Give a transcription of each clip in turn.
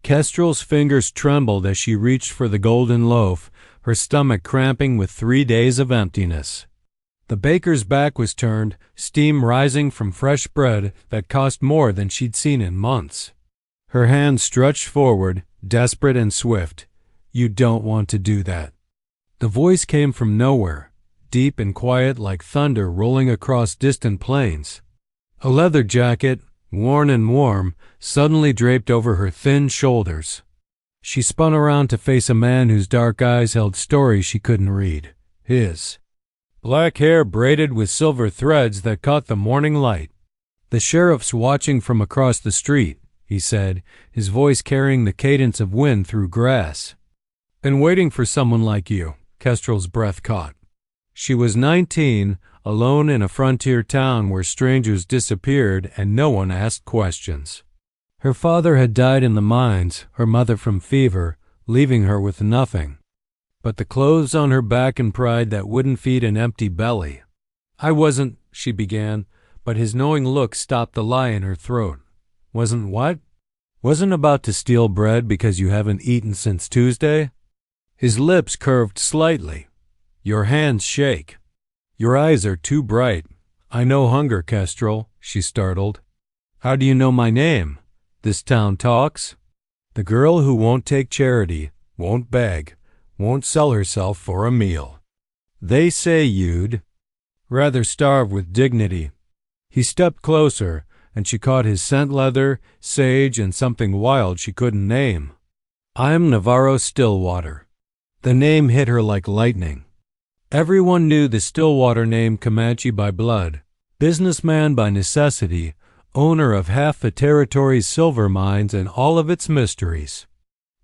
Kestrel's fingers trembled as she reached for the golden loaf, her stomach cramping with 3 days of emptiness. The baker's back was turned, steam rising from fresh bread that cost more than she'd seen in months. Her hand stretched forward, desperate and swift. "You don't want to do that." The voice came from nowhere, deep and quiet like thunder rolling across distant plains. A leather jacket, worn and warm, suddenly draped over her thin shoulders. She spun around to face a man whose dark eyes held stories she couldn't read. His black hair braided with silver threads that caught the morning light. "The sheriff's watching from across the street," he said, his voice carrying the cadence of wind through grass. "Been waiting for someone like you." Kestrel's breath caught. She was 19, alone in a frontier town where strangers disappeared and no one asked questions. Her father had died in the mines, her mother from fever, leaving her with nothing but the clothes on her back and pride that wouldn't feed an empty belly. "I wasn't," she began, but his knowing look stopped the lie in her throat. "Wasn't what?" "Wasn't about to steal bread because you haven't eaten since Tuesday?" His lips curved slightly. "Your hands shake. Your eyes are too bright." "I know hunger, Kestrel," she startled. "How do you know my name? This town talks?" "The girl who won't take charity, won't beg, won't sell herself for a meal. They say you'd rather starve with dignity." He stepped closer, and she caught his scent leather, sage, and something wild she couldn't name. "I'm Navarro Stillwater." The name hit her like lightning. Everyone knew the Stillwater name, Comanche by blood, businessman by necessity, owner of half the territory's silver mines and all of its mysteries.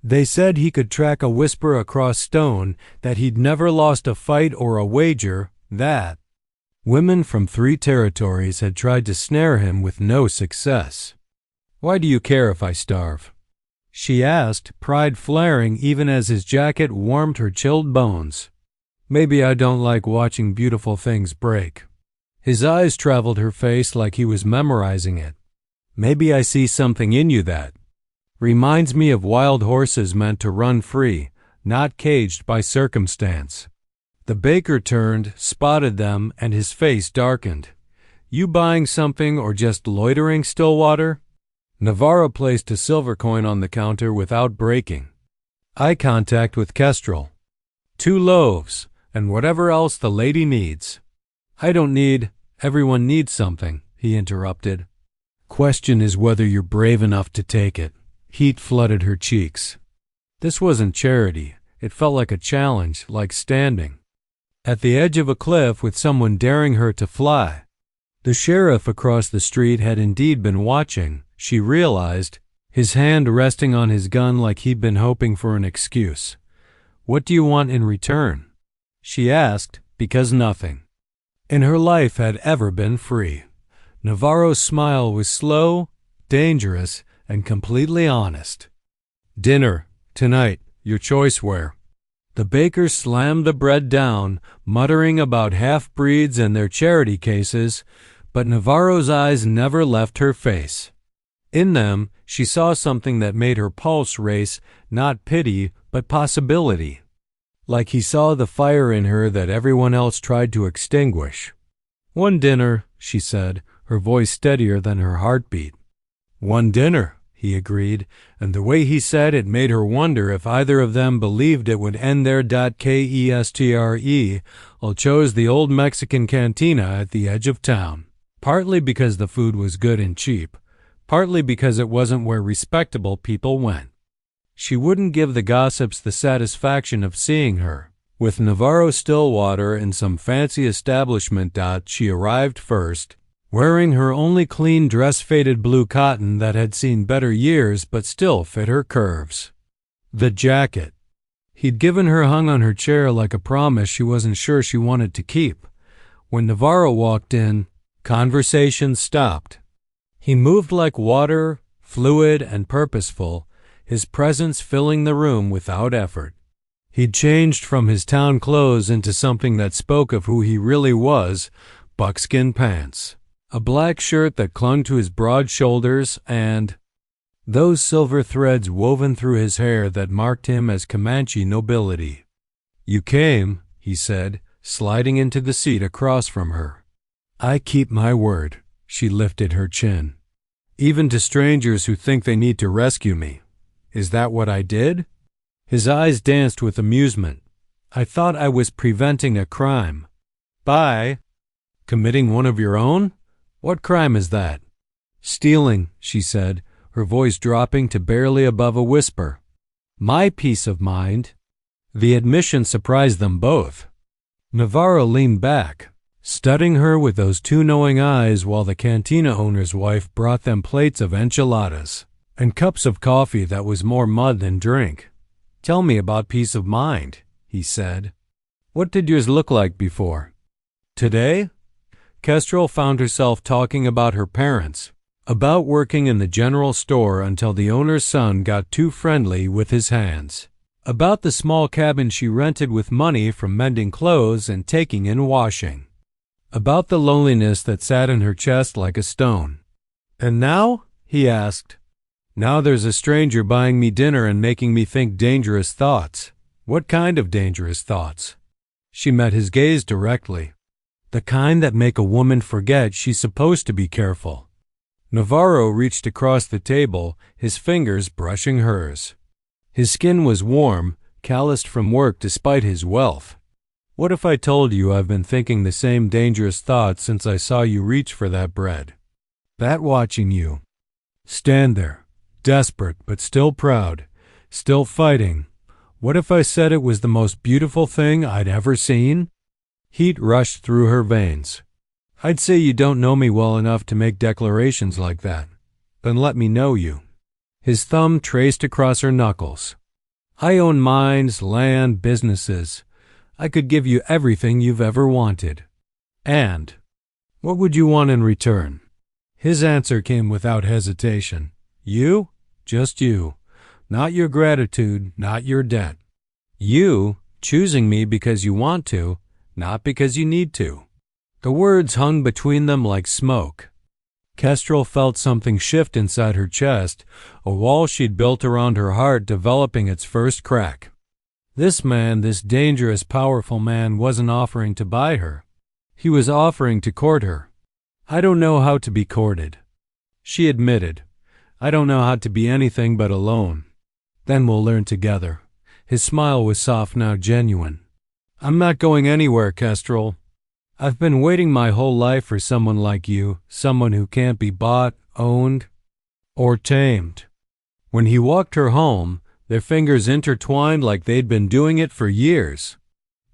They said he could track a whisper across stone, that he'd never lost a fight or a wager, that women from 3 territories had tried to snare him with no success. "Why do you care if I starve?" she asked, pride flaring even as his jacket warmed her chilled bones. "Maybe I don't like watching beautiful things break." His eyes traveled her face like he was memorizing it. "Maybe I see something in you that reminds me of wild horses meant to run free, not caged by circumstance." The baker turned, spotted them, and his face darkened. "You buying something or just loitering, Stillwater?" Navarro placed a silver coin on the counter without breaking. Eye contact with Kestrel. "2 loaves, and whatever else the lady needs." "I don't need, everyone needs something," he interrupted. "Question is whether you're brave enough to take it." Heat flooded her cheeks. This wasn't charity. It felt like a challenge, like standing at the edge of a cliff with someone daring her to fly. The sheriff across the street had indeed been watching, she realized, his hand resting on his gun like he'd been hoping for an excuse. "What do you want in return?" she asked, because nothing in her life had ever been free. Navarro's smile was slow, dangerous, and completely honest. "Dinner, tonight, your choice where?" The baker slammed the bread down, muttering about half-breeds and their charity cases, but Navarro's eyes never left her face. In them, she saw something that made her pulse race, not pity, but possibility. Like he saw the fire in her that everyone else tried to extinguish. "One dinner," she said, her voice steadier than her heartbeat. "One dinner," he agreed, and the way he said it made her wonder if either of them believed it would end there. Kestre chose the old Mexican cantina at the edge of town, partly because the food was good and cheap, partly because it wasn't where respectable people went. She wouldn't give the gossips the satisfaction of seeing her with Navarro Stillwater in some fancy establishment. She arrived first, wearing her only clean dress, faded blue cotton that had seen better years but still fit her curves. The jacket he'd given her hung on her chair like a promise she wasn't sure she wanted to keep. When Navarro walked in, conversation stopped. He moved like water, fluid and purposeful, his presence filling the room without effort. He'd changed from his town clothes into something that spoke of who he really was: buckskin pants, a black shirt that clung to his broad shoulders, and those silver threads woven through his hair that marked him as Comanche nobility. "You came," he said, sliding into the seat across from her. "I keep my word." She lifted her chin. "Even to strangers who think they need to rescue me. Is that what I did?" His eyes danced with amusement. "I thought I was preventing a crime." "By committing one of your own? What crime is that?" "Stealing," she said, her voice dropping to barely above a whisper. "My peace of mind." The admission surprised them both. Navarro leaned back, studying her with those two knowing eyes while the cantina owner's wife brought them plates of enchiladas and cups of coffee that was more mud than drink. "Tell me about peace of mind," he said. "What did yours look like before?" Today, Kestrel found herself talking about her parents, about working in the general store until the owner's son got too friendly with his hands, about the small cabin she rented with money from mending clothes and taking in washing, about the loneliness that sat in her chest like a stone. "And now?" he asked. "Now there's a stranger buying me dinner and making me think dangerous thoughts." "What kind of dangerous thoughts?" She met his gaze directly. "The kind that make a woman forget she's supposed to be careful." Navarro reached across the table, his fingers brushing hers. His skin was warm, calloused from work despite his wealth. "What if I told you I've been thinking the same dangerous thoughts since I saw you reach for that bread? That watching you stand there, desperate but still proud, still fighting. What if I said it was the most beautiful thing I'd ever seen?" Heat rushed through her veins. "I'd say you don't know me well enough to make declarations like that. Then let me know you." His thumb traced across her knuckles. "I own mines, land, businesses. I could give you everything you've ever wanted. And what would you want in return?" His answer came without hesitation. "You? Just you. Not your gratitude, not your debt. You, choosing me because you want to, not because you need to." The words hung between them like smoke. Kestrel felt something shift inside her chest, a wall she'd built around her heart developing its first crack. This man, this dangerous, powerful man, wasn't offering to buy her. He was offering to court her. "I don't know how to be courted," she admitted. "I don't know how to be anything but alone." "Then we'll learn together." His smile was soft, now genuine. "I'm not going anywhere, Kestrel. I've been waiting my whole life for someone like you, someone who can't be bought, owned, or tamed." When he walked her home, their fingers intertwined like they'd been doing it for years.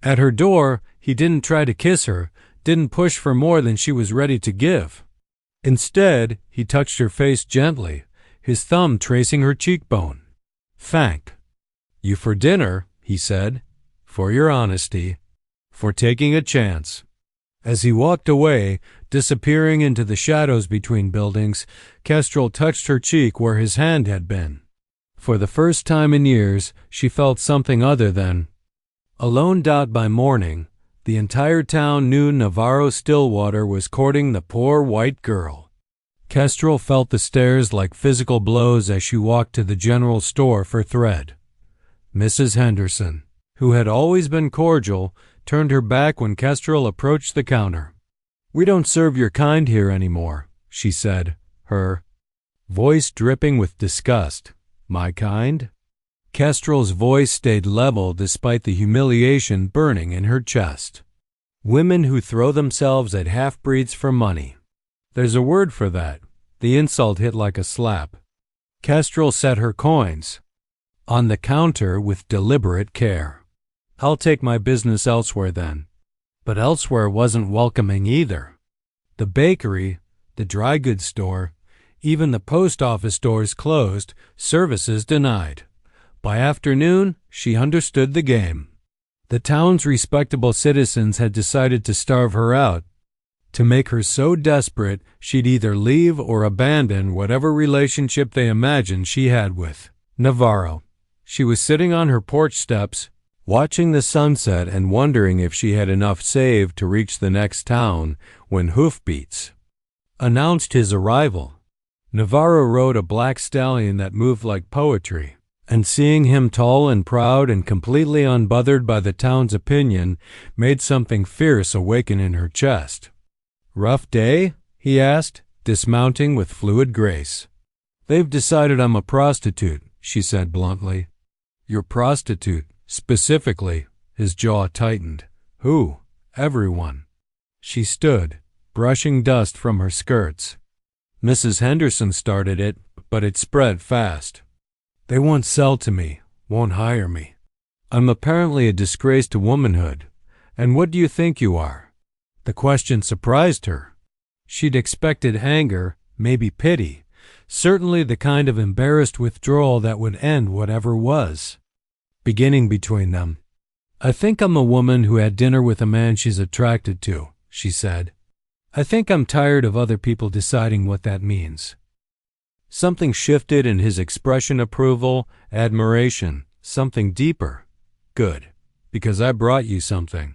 At her door, he didn't try to kiss her, didn't push for more than she was ready to give. Instead, he touched her face gently, his thumb tracing her cheekbone. "Thank you for dinner," he said, "for your honesty, for taking a chance." As he walked away, disappearing into the shadows between buildings, Kestrel touched her cheek where his hand had been. For the first time in years, she felt something other than alone. By morning, the entire town knew Navarro Stillwater was courting the poor white girl. Kestrel felt the stares like physical blows as she walked to the general store for thread. Mrs. Henderson, who had always been cordial, turned her back when Kestrel approached the counter. "We don't serve your kind here anymore," she said, her voice dripping with disgust. "My kind?" Kestrel's voice stayed level despite the humiliation burning in her chest. "Women who throw themselves at half-breeds for money. There's a word for that." The insult hit like a slap. Kestrel set her coins on the counter with deliberate care. "I'll take my business elsewhere then." But elsewhere wasn't welcoming either. The bakery, the dry goods store, even the post office doors closed, services denied. By afternoon, she understood the game. The town's respectable citizens had decided to starve her out, to make her so desperate she'd either leave or abandon whatever relationship they imagined she had with Navarro. She was sitting on her porch steps, watching the sunset and wondering if she had enough saved to reach the next town when hoofbeats announced his arrival. Navarro rode a black stallion that moved like poetry, and seeing him tall and proud and completely unbothered by the town's opinion made something fierce awaken in her chest. "Rough day?" he asked, dismounting with fluid grace. "They've decided I'm a prostitute," she said bluntly. "Your prostitute, specifically?" His jaw tightened. "Who?" "Everyone." She stood, brushing dust from her skirts. "Mrs. Henderson started it, but it spread fast. They won't sell to me, won't hire me. I'm apparently a disgrace to womanhood. And what do you think you are?" The question surprised her. She'd expected anger, maybe pity, certainly the kind of embarrassed withdrawal that would end whatever was beginning between them. "I think I'm a woman who had dinner with a man she's attracted to," she said. "I think I'm tired of other people deciding what that means." Something shifted in his expression: approval, admiration, something deeper. "Good, because I brought you something."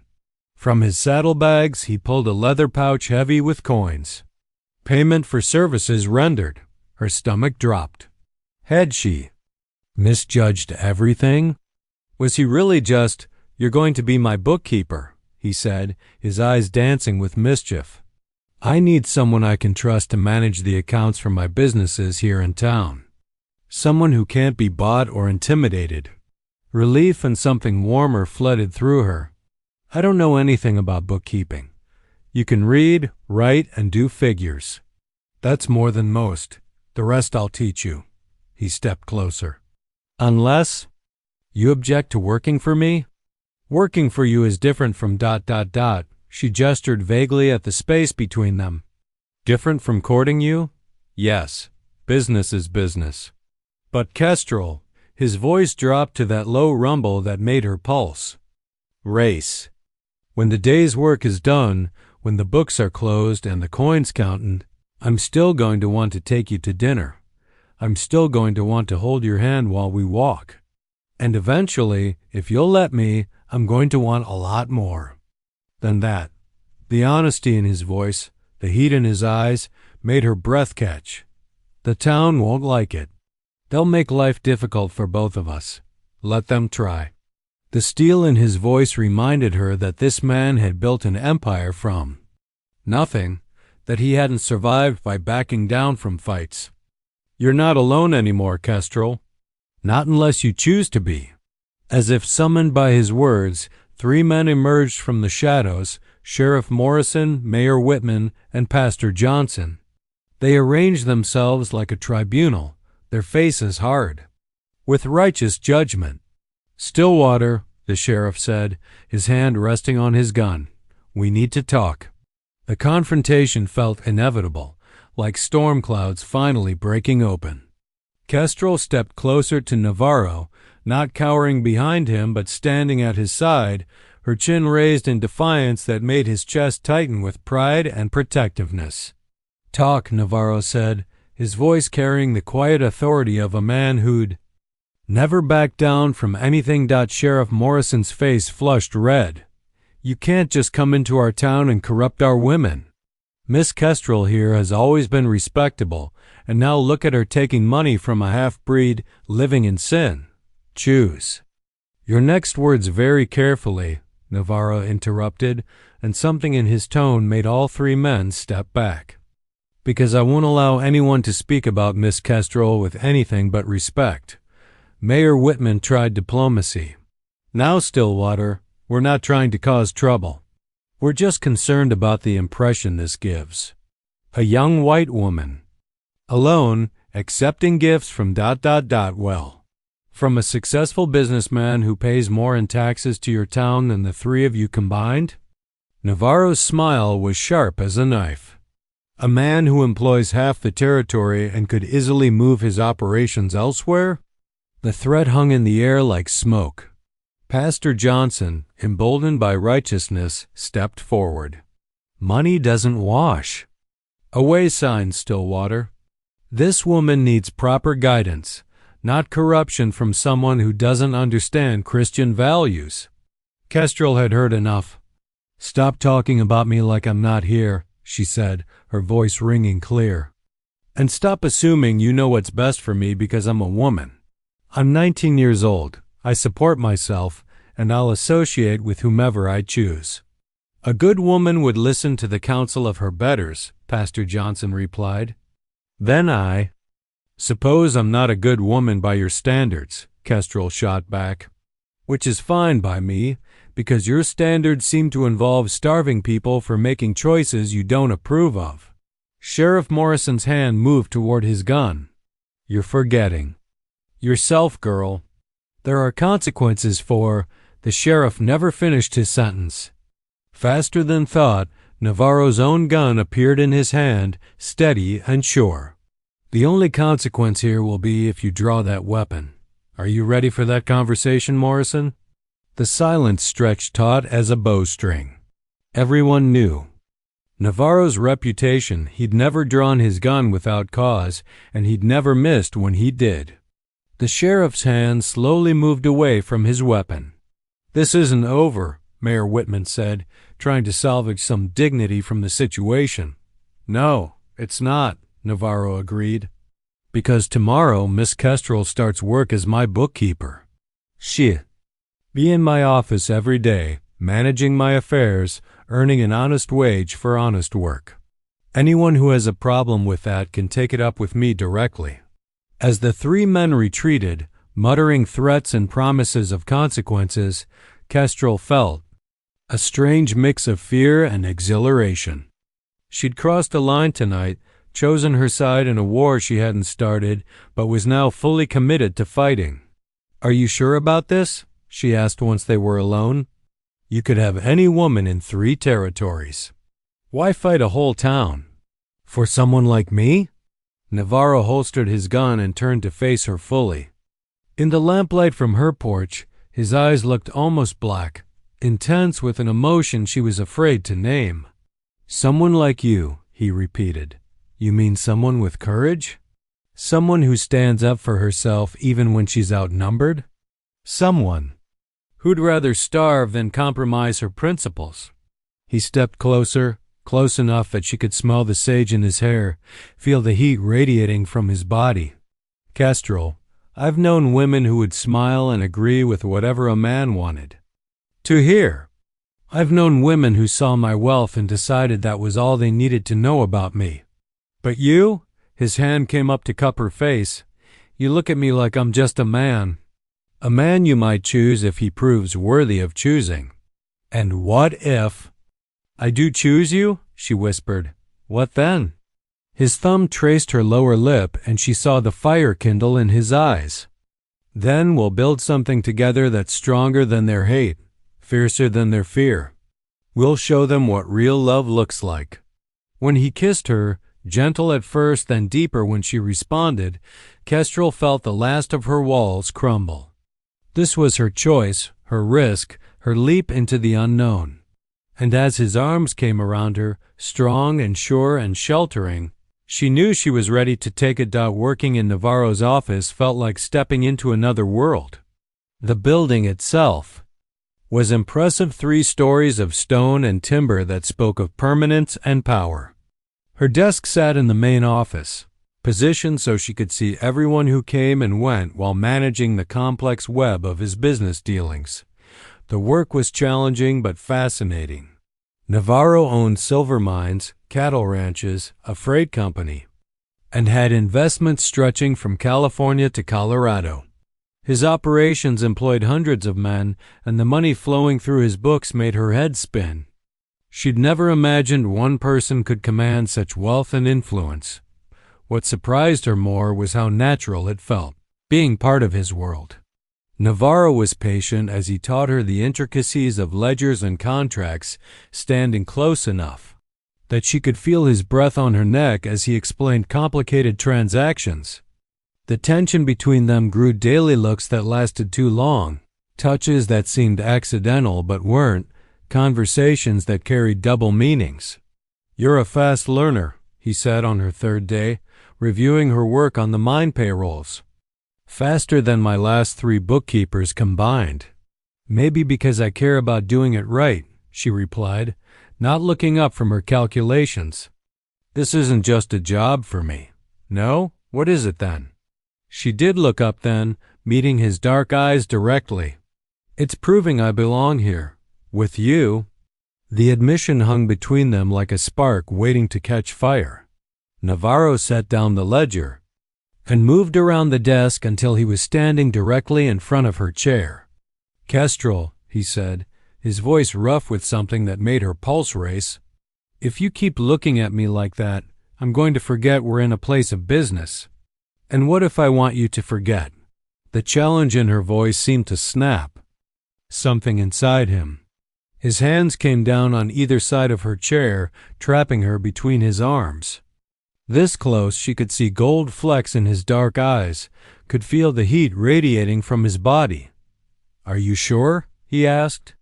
From his saddlebags he pulled a leather pouch heavy with coins. "Payment for services rendered." Her stomach dropped. Had she misjudged everything? Was he really just, "You're going to be my bookkeeper," he said, his eyes dancing with mischief. "I need someone I can trust to manage the accounts for my businesses here in town. Someone who can't be bought or intimidated." Relief and something warmer flooded through her. "I don't know anything about bookkeeping. You can read, write, and do figures. That's more than most. The rest I'll teach you." He stepped closer. "Unless you object to working for me?" "Working for you is different from ... She gestured vaguely at the space between them. "Different from courting you?" "Yes. Business is business." "But Kestrel," his voice dropped to that low rumble that made her pulse. "Race. When the day's work is done, when the books are closed and the coins counted, I'm still going to want to take you to dinner. I'm still going to want to hold your hand while we walk. And eventually, if you'll let me, I'm going to want a lot more than that." The honesty in his voice, the heat in his eyes, made her breath catch. "The town won't like it. They'll make life difficult for both of us. Let them try." The steel in his voice reminded her that this man had built an empire from nothing, that he hadn't survived by backing down from fights. "You're not alone anymore, Kestrel. Not unless you choose to be." As if summoned by his words, 3 men emerged from the shadows: Sheriff Morrison, Mayor Whitman, and Pastor Johnson. They arranged themselves like a tribunal, their faces hard, with righteous judgment. "Stillwater," the sheriff said, his hand resting on his gun. "We need to talk." The confrontation felt inevitable, like storm clouds finally breaking open. Kestrel stepped closer to Navarro, not cowering behind him but standing at his side, her chin raised in defiance that made his chest tighten with pride and protectiveness. "Talk," Navarro said, his voice carrying the quiet authority of a man who'd never backed down from anything. Sheriff Morrison's face flushed red. "You can't just come into our town and corrupt our women. Miss Kestrel here has always been respectable, and now look at her taking money from a half-breed living in sin. Choose your next words very carefully," Navarro interrupted, and something in his tone made all 3 men step back. "Because I won't allow anyone to speak about Miss Kestrel with anything but respect." Mayor Whitman tried diplomacy. "Now, Stillwater, we're not trying to cause trouble. We're just concerned about the impression this gives. A young white woman, alone, accepting gifts from ... well, from a successful businessman who pays more in taxes to your town than the 3 of you combined?" Navarro's smile was sharp as a knife. "A man who employs half the territory and could easily move his operations elsewhere?" The threat hung in the air like smoke. Pastor Johnson, emboldened by righteousness, stepped forward. "Money doesn't wash. Away signs, Stillwater. This woman needs proper guidance, not corruption from someone who doesn't understand Christian values." Kestrel had heard enough. "Stop talking about me like I'm not here," she said, her voice ringing clear. And stop assuming you know what's best for me because I'm a woman. I'm 19 years old. I support myself, and I'll associate with whomever I choose." "A good woman would listen to the counsel of her betters," Pastor Johnson replied. "Then I—" "Suppose I'm not a good woman by your standards," Kestrel shot back. "Which is fine by me, because your standards seem to involve starving people for making choices you don't approve of." Sheriff Morrison's hand moved toward his gun. "You're forgetting yourself, girl. There are consequences for—" The sheriff never finished his sentence. Faster than thought, Navarro's own gun appeared in his hand, steady and sure. "The only consequence here will be if you draw that weapon. Are you ready for that conversation, Morrison?" The silence stretched taut as a bowstring. Everyone knew Navarro's reputation. He'd never drawn his gun without cause, and he'd never missed when he did. The sheriff's hand slowly moved away from his weapon. "This isn't over," Mayor Whitman said, trying to salvage some dignity from the situation. "No, it's not," Navarro agreed. "Because tomorrow Miss Kestrel starts work as my bookkeeper. She'll be in my office every day, managing my affairs, earning an honest wage for honest work. Anyone who has a problem with that can take it up with me directly." As the three men retreated, muttering threats and promises of consequences, Kestrel felt a strange mix of fear and exhilaration. She'd crossed a line tonight, chosen her side in a war she hadn't started, but was now fully committed to fighting. "Are you sure about this?" she asked once they were alone. "You could have any woman in 3 territories. Why fight a whole town? For someone like me?" Navarro holstered his gun and turned to face her fully. In the lamplight from her porch, his eyes looked almost black, intense with an emotion she was afraid to name. "Someone like you," he repeated. "You mean someone with courage? Someone who stands up for herself even when she's outnumbered? Someone who'd rather starve than compromise her principles?" He stepped closer, close enough that she could smell the sage in his hair, feel the heat radiating from his body. "Kestrel, I've known women who would smile and agree with whatever a man wanted to hear. I've known women who saw my wealth and decided that was all they needed to know about me. But you," his hand came up to cup her face, "you look at me like I'm just a man. A man you might choose if he proves worthy of choosing. And what if—" "I do choose you?" she whispered. "What then?" His thumb traced her lower lip, and she saw the fire kindle in his eyes. "Then we'll build something together that's stronger than their hate, fiercer than their fear. We'll show them what real love looks like." When he kissed her, gentle at first, then deeper when she responded, Kestrel felt the last of her walls crumble. This was her choice, her risk, her leap into the unknown. And as his arms came around her, strong and sure and sheltering, she knew she was ready to take it. Working in Navarro's office felt like stepping into another world. The building itself was impressive, 3 stories of stone and timber that spoke of permanence and power. Her desk sat in the main office, positioned so she could see everyone who came and went while managing the complex web of his business dealings. The work was challenging but fascinating. Navarro owned silver mines, cattle ranches, a freight company, and had investments stretching from California to Colorado. His operations employed hundreds of men, and the money flowing through his books made her head spin. She'd never imagined one person could command such wealth and influence. What surprised her more was how natural it felt, being part of his world. Navarro was patient as he taught her the intricacies of ledgers and contracts, standing close enough that she could feel his breath on her neck as he explained complicated transactions. The tension between them grew. Daily looks that lasted too long, touches that seemed accidental but weren't, conversations that carried double meanings. "You're a fast learner," he said on her 3rd day, reviewing her work on the mine payrolls. "Faster than my last 3 bookkeepers combined." "Maybe because I care about doing it right," she replied, not looking up from her calculations. "This isn't just a job for me. No? What is it then? She did look up then, meeting his dark eyes directly. It's proving I belong here. With you. The admission hung between them like a spark waiting to catch fire. Navarro set down the ledger and moved around the desk until he was standing directly in front of her chair. Kestrel, he said, his voice rough with something that made her pulse race, if you keep looking at me like that, I'm going to forget we're in a place of business. And what if I want you to forget? The challenge in her voice seemed to snap. Something inside him. His hands came down on either side of her chair, trapping her between his arms. This close, she could see gold flecks in his dark eyes, could feel the heat radiating from his body. Are you sure? He asked.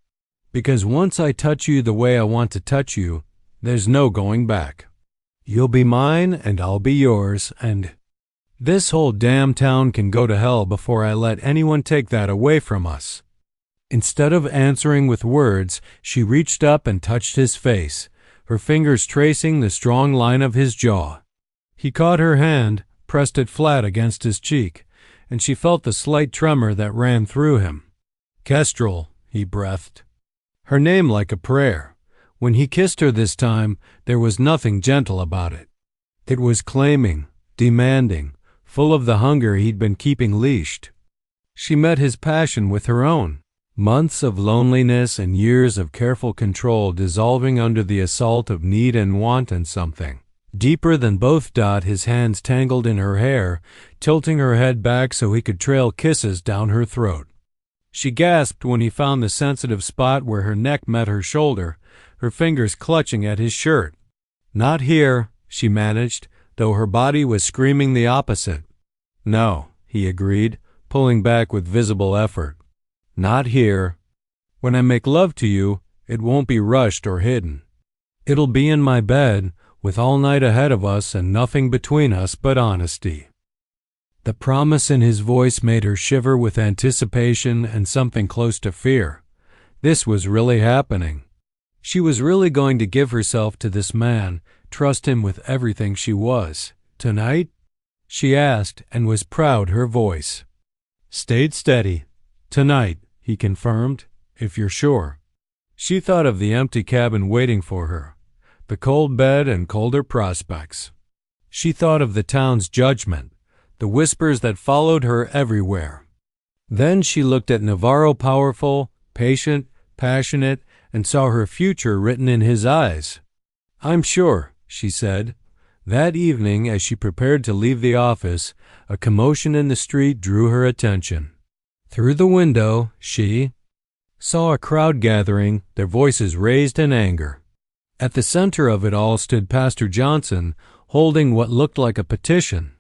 Because once I touch you the way I want to touch you, there's no going back. You'll be mine and I'll be yours, and this whole damn town can go to hell before I let anyone take that away from us. Instead of answering with words, she reached up and touched his face, her fingers tracing the strong line of his jaw. He caught her hand, pressed it flat against his cheek, and she felt the slight tremor that ran through him. Kestrel, he breathed. Her name like a prayer. When he kissed her this time, there was nothing gentle about it. It was claiming, demanding, full of the hunger he'd been keeping leashed. She met his passion with her own. Months of loneliness and years of careful control dissolving under the assault of need and want and something. Deeper than both. His hands tangled in her hair, tilting her head back so he could trail kisses down her throat. She gasped when he found the sensitive spot where her neck met her shoulder, her fingers clutching at his shirt. Not here, she managed, though her body was screaming the opposite. No, he agreed, pulling back with visible effort. Not here. When I make love to you, it won't be rushed or hidden. It'll be in my bed, with all night ahead of us and nothing between us but honesty. The promise in his voice made her shiver with anticipation and something close to fear. This was really happening. She was really going to give herself to this man, trust him with everything she was. Tonight? She asked, and was proud her voice stayed steady. Tonight, he confirmed, if you're sure. She thought of the empty cabin waiting for her, the cold bed and colder prospects. She thought of the town's judgment, the whispers that followed her everywhere. Then she looked at Navarro, powerful, patient, passionate, and saw her future written in his eyes. I'm sure, she said. That evening, as she prepared to leave the office, a commotion in the street drew her attention. Through the window, she saw a crowd gathering, their voices raised in anger. At the center of it all stood Pastor Johnson, holding what looked like a petition.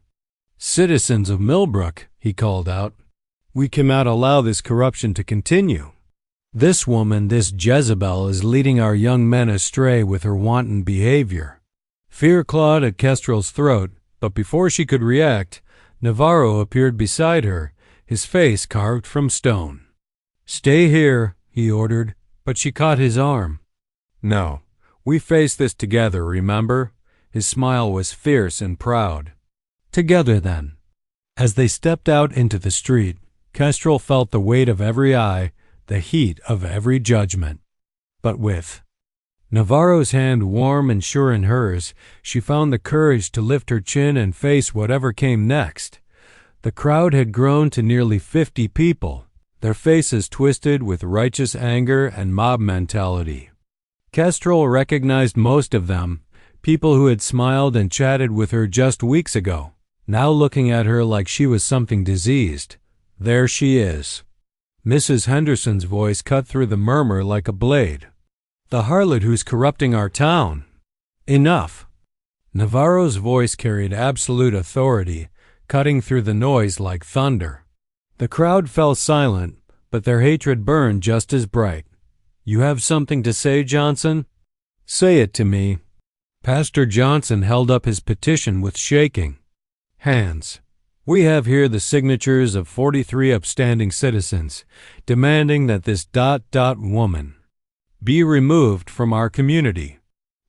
Citizens of Millbrook, he called out, we cannot allow this corruption to continue. This woman, this Jezebel, is leading our young men astray with her wanton behavior. Fear clawed at Kestrel's throat, but before she could react, Navarro appeared beside her, his face carved from stone. Stay here, he ordered, but she caught his arm. No, we face this together, remember? His smile was fierce and proud. Together, then. As they stepped out into the street, Kestrel felt the weight of every eye, the heat of every judgment. But with Navarro's hand warm and sure in hers, she found the courage to lift her chin and face whatever came next. The crowd had grown to nearly 50 people, their faces twisted with righteous anger and mob mentality. Kestrel recognized most of them, people who had smiled and chatted with her just weeks ago, now looking at her like she was something diseased. There she is. Mrs. Henderson's voice cut through the murmur like a blade. The harlot who's corrupting our town. Enough. Navarro's voice carried absolute authority, cutting through the noise like thunder. The crowd fell silent, but their hatred burned just as bright. You have something to say, Johnson? Say it to me. Pastor Johnson held up his petition with shaking hands. We have here the signatures of 43 upstanding citizens, demanding that this ... woman be removed from our community.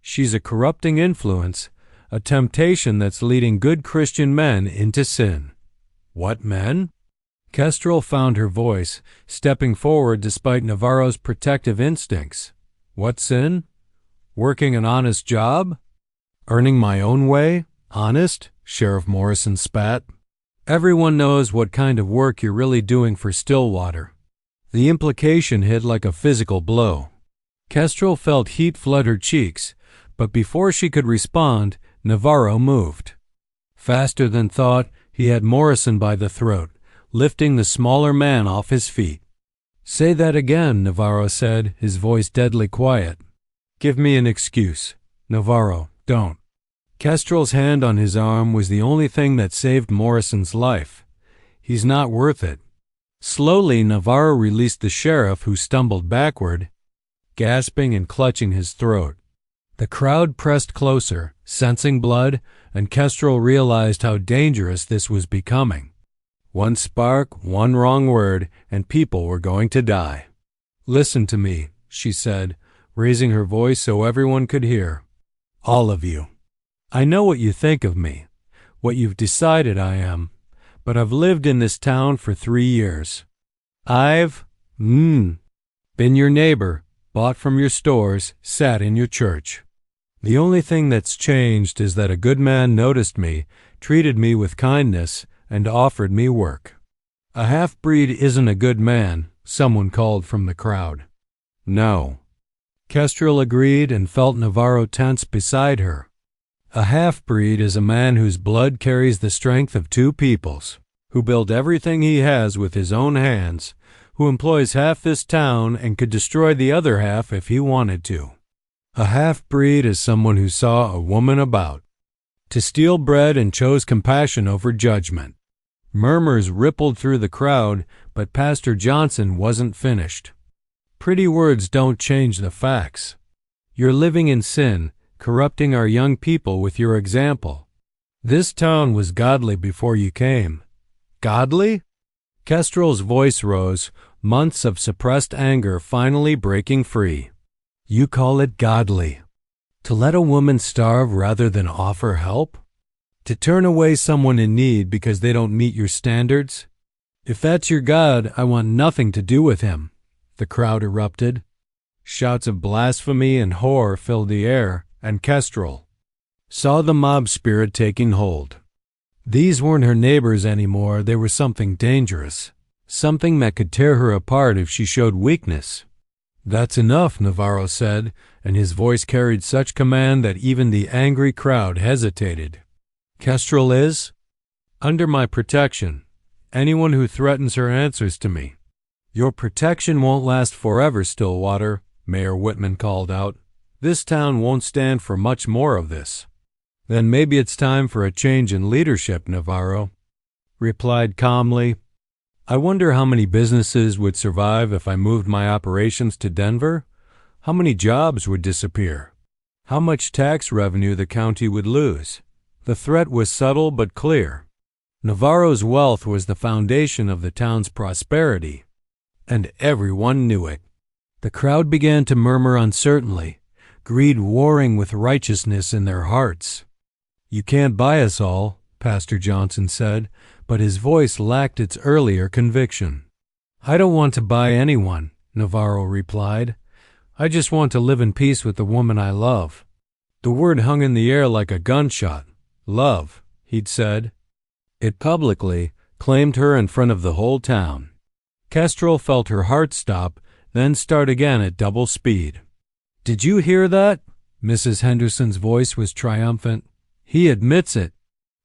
She's a corrupting influence, a temptation that's leading good Christian men into sin." "What men?" Kestrel found her voice, stepping forward despite Navarro's protective instincts. "What sin? Working an honest job? Earning my own way? Honest?" Sheriff Morrison spat. "Everyone knows what kind of work you're really doing for Stillwater." The implication hit like a physical blow. Kestrel felt heat flood her cheeks, but before she could respond, Navarro moved. Faster than thought, he had Morrison by the throat, lifting the smaller man off his feet. "Say that again," Navarro said, his voice deadly quiet. "Give me an excuse." "Navarro, don't." Kestrel's hand on his arm was the only thing that saved Morrison's life. "He's not worth it." Slowly, Navarro released the sheriff, who stumbled backward, gasping and clutching his throat. The crowd pressed closer, sensing blood, and Kestrel realized how dangerous this was becoming. One spark, one wrong word, and people were going to die. "Listen to me," she said, raising her voice so everyone could hear. "All of you. I know what you think of me, what you've decided I am, but I've lived in this town for 3 years. I've been your neighbor, bought from your stores, sat in your church. The only thing that's changed is that a good man noticed me, treated me with kindness, and offered me work." "A half-breed isn't a good man," someone called from the crowd. "No." Kestrel agreed and felt Navarro tense beside her. "A half-breed is a man whose blood carries the strength of 2 peoples, who built everything he has with his own hands, who employs half this town and could destroy the other half if he wanted to. A half-breed is someone who saw a woman about, to steal bread and chose compassion over judgment." Murmurs rippled through the crowd, but Pastor Johnson wasn't finished. "Pretty words don't change the facts. You're living in sin, corrupting our young people with your example. This town was godly before you came." "Godly?" Kestrel's voice rose, months of suppressed anger finally breaking free. "You call it godly? To let a woman starve rather than offer help? To turn away someone in need because they don't meet your standards? If that's your God, I want nothing to do with him," the crowd erupted. Shouts of blasphemy and horror filled the air, and Kestrel saw the mob spirit taking hold. These weren't her neighbors anymore, they were something dangerous, something that could tear her apart if she showed weakness. "That's enough," Navarro said, and his voice carried such command that even the angry crowd hesitated. "Kestrel is under my protection. Anyone who threatens her answers to me." "Your protection won't last forever, Stillwater," Mayor Whitman called out. "This town won't stand for much more of this." "Then maybe it's time for a change in leadership," Navarro replied calmly. "I wonder how many businesses would survive if I moved my operations to Denver? How many jobs would disappear? How much tax revenue the county would lose?" The threat was subtle but clear. Navarro's wealth was the foundation of the town's prosperity, and everyone knew it. The crowd began to murmur uncertainly, greed warring with righteousness in their hearts. "You can't buy us all," Pastor Johnson said, but his voice lacked its earlier conviction. "I don't want to buy anyone," Navarro replied. "I just want to live in peace with the woman I love." The word hung in the air like a gunshot. "Love," he'd said it publicly, claimed her in front of the whole town. Kestrel felt her heart stop, then start again at double speed. "Did you hear that?" Mrs. Henderson's voice was triumphant. "He admits it.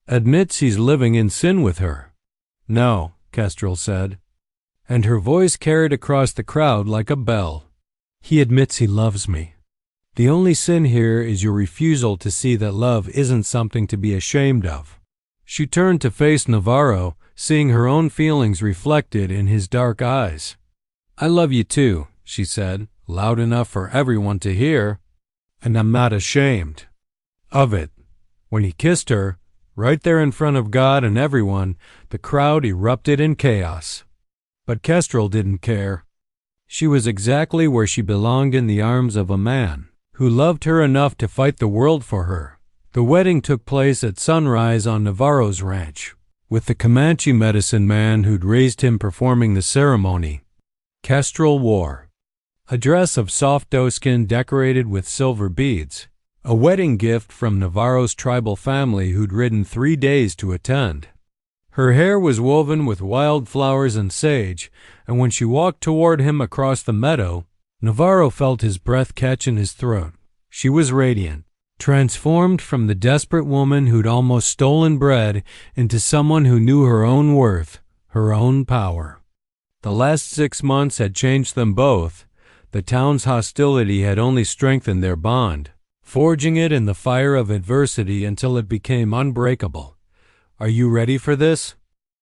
Admits he's living in sin with her." "No," Kestrel said, and her voice carried across the crowd like a bell. "He admits he loves me. The only sin here is your refusal to see that love isn't something to be ashamed of." She turned to face Navarro, seeing her own feelings reflected in his dark eyes. "I love you too," she said, loud enough for everyone to hear, "and I'm not ashamed of it." When he kissed her, right there in front of God and everyone, the crowd erupted in chaos. But Kestrel didn't care. She was exactly where she belonged, in the arms of a man who loved her enough to fight the world for her, The wedding took place at sunrise on Navarro's ranch, with the Comanche medicine man who'd raised him performing the ceremony. Kestrel wore a dress of soft doeskin decorated with silver beads, a wedding gift from Navarro's tribal family who'd ridden 3 days to attend. Her hair was woven with wildflowers and sage, and when she walked toward him across the meadow, Navarro felt his breath catch in his throat. She was radiant, transformed from the desperate woman who'd almost stolen bread into someone who knew her own worth, her own power. The last 6 months had changed them both. The town's hostility had only strengthened their bond, forging it in the fire of adversity until it became unbreakable. "Are you ready for this?"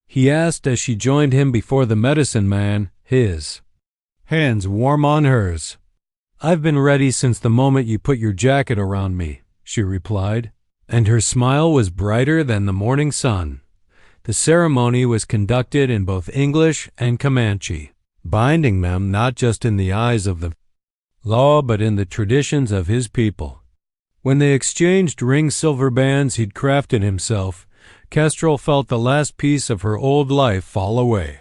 he asked as she joined him before the medicine man, his hands warm on hers. "I've been ready since the moment you put your jacket around me," she replied, and her smile was brighter than the morning sun. The ceremony was conducted in both English and Comanche, binding them not just in the eyes of the law but in the traditions of his people. When they exchanged ring silver bands he'd crafted himself, Kestrel felt the last piece of her old life fall away.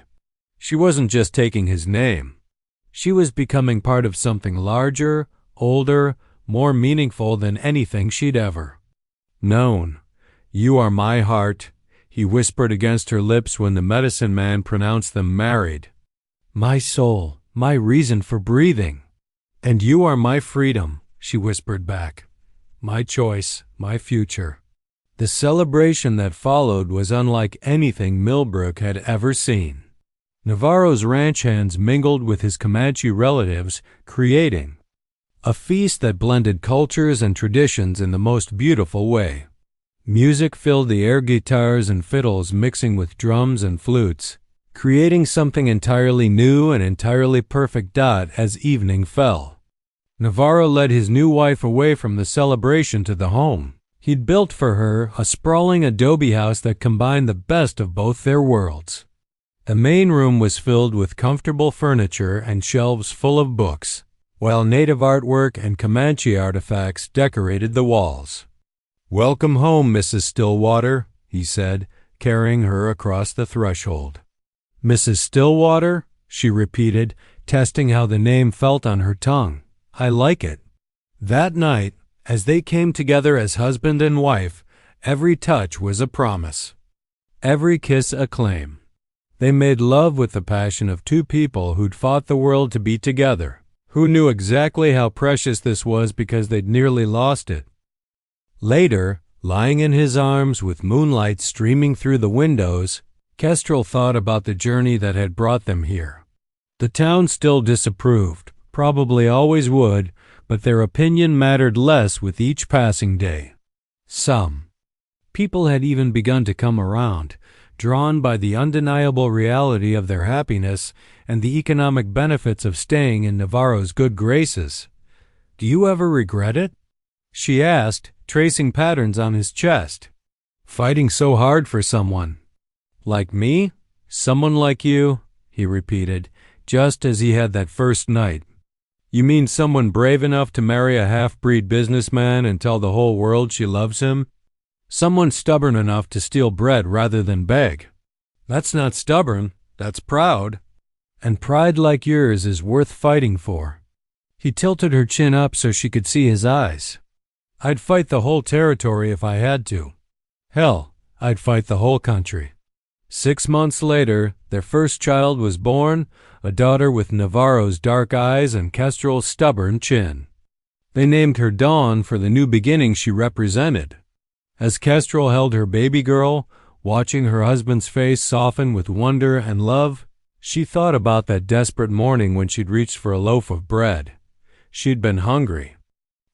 She wasn't just taking his name. She was becoming part of something larger, older, more meaningful than anything she'd ever known. "You are my heart," he whispered against her lips when the medicine man pronounced them married. "My soul, my reason for breathing." "And you are my freedom," she whispered back. "My choice, my future." The celebration that followed was unlike anything Millbrook had ever seen. Navarro's ranch hands mingled with his Comanche relatives, creating a feast that blended cultures and traditions in the most beautiful way. Music filled the air, guitars and fiddles mixing with drums and flutes, creating something entirely new and entirely perfect. As evening fell, Navarro led his new wife away from the celebration to the home he'd built for her, a sprawling adobe house that combined the best of both their worlds. The main room was filled with comfortable furniture and shelves full of books, while native artwork and Comanche artifacts decorated the walls. "Welcome home, Mrs. Stillwater," he said, carrying her across the threshold. "Mrs. Stillwater?" she repeated, testing how the name felt on her tongue. "I like it." That night, as they came together as husband and wife, every touch was a promise, every kiss a claim. They made love with the passion of two people who'd fought the world to be together, who knew exactly how precious this was because they'd nearly lost it. Later, lying in his arms with moonlight streaming through the windows, Kestrel thought about the journey that had brought them here. The town still disapproved, probably always would, but their opinion mattered less with each passing day. Some people had even begun to come around, drawn by the undeniable reality of their happiness and the economic benefits of staying in Navarro's good graces. "Do you ever regret it?" she asked, tracing patterns on his chest. "Fighting so hard for someone." "Like me? Someone like you?" he repeated, just as he had that first night. "You mean someone brave enough to marry a half-breed businessman and tell the whole world she loves him? Someone stubborn enough to steal bread rather than beg?" "That's not stubborn, that's proud. And pride like yours is worth fighting for." He tilted her chin up so she could see his eyes. "I'd fight the whole territory if I had to. Hell, I'd fight the whole country." 6 months later, their first child was born, a daughter with Navarro's dark eyes and Kestrel's stubborn chin. They named her Dawn for the new beginning she represented. As Kestrel held her baby girl, watching her husband's face soften with wonder and love, she thought about that desperate morning when she'd reached for a loaf of bread. She'd been hungry.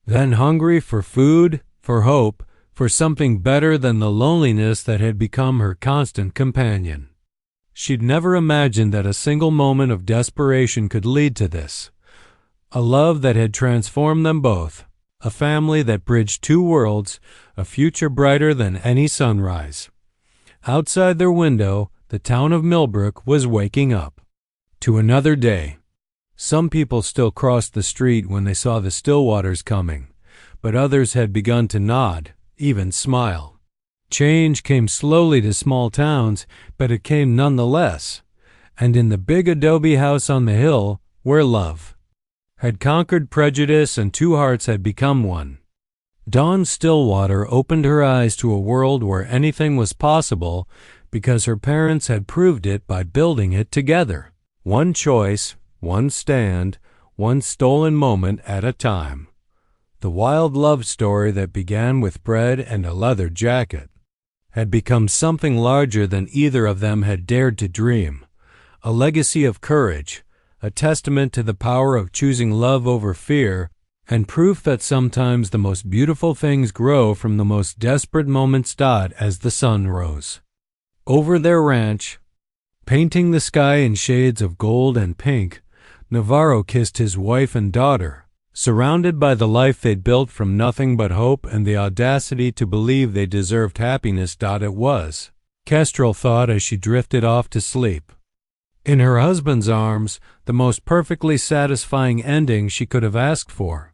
Then hungry for food, for hope, for something better than the loneliness that had become her constant companion. She'd never imagined that a single moment of desperation could lead to this. A love that had transformed them both, a family that bridged two worlds, a future brighter than any sunrise. Outside their window, the town of Millbrook was waking up to another day. Some people still crossed the street when they saw the Stillwaters coming, but others had begun to nod, even smile. Change came slowly to small towns, but it came nonetheless, and in the big adobe house on the hill, where love had conquered prejudice and two hearts had become one, Dawn Stillwater opened her eyes to a world where anything was possible because her parents had proved it by building it together. One choice, one stand, one stolen moment at a time. The wild love story that began with bread and a leather jacket had become something larger than either of them had dared to dream, a legacy of courage, a testament to the power of choosing love over fear, and proof that sometimes the most beautiful things grow from the most desperate moments. As the sun rose over their ranch, painting the sky in shades of gold and pink, Navarro kissed his wife and daughter, surrounded by the life they'd built from nothing but hope and the audacity to believe they deserved happiness. It was, Kestrel thought as she drifted off to sleep, in her husband's arms, the most perfectly satisfying ending she could have asked for.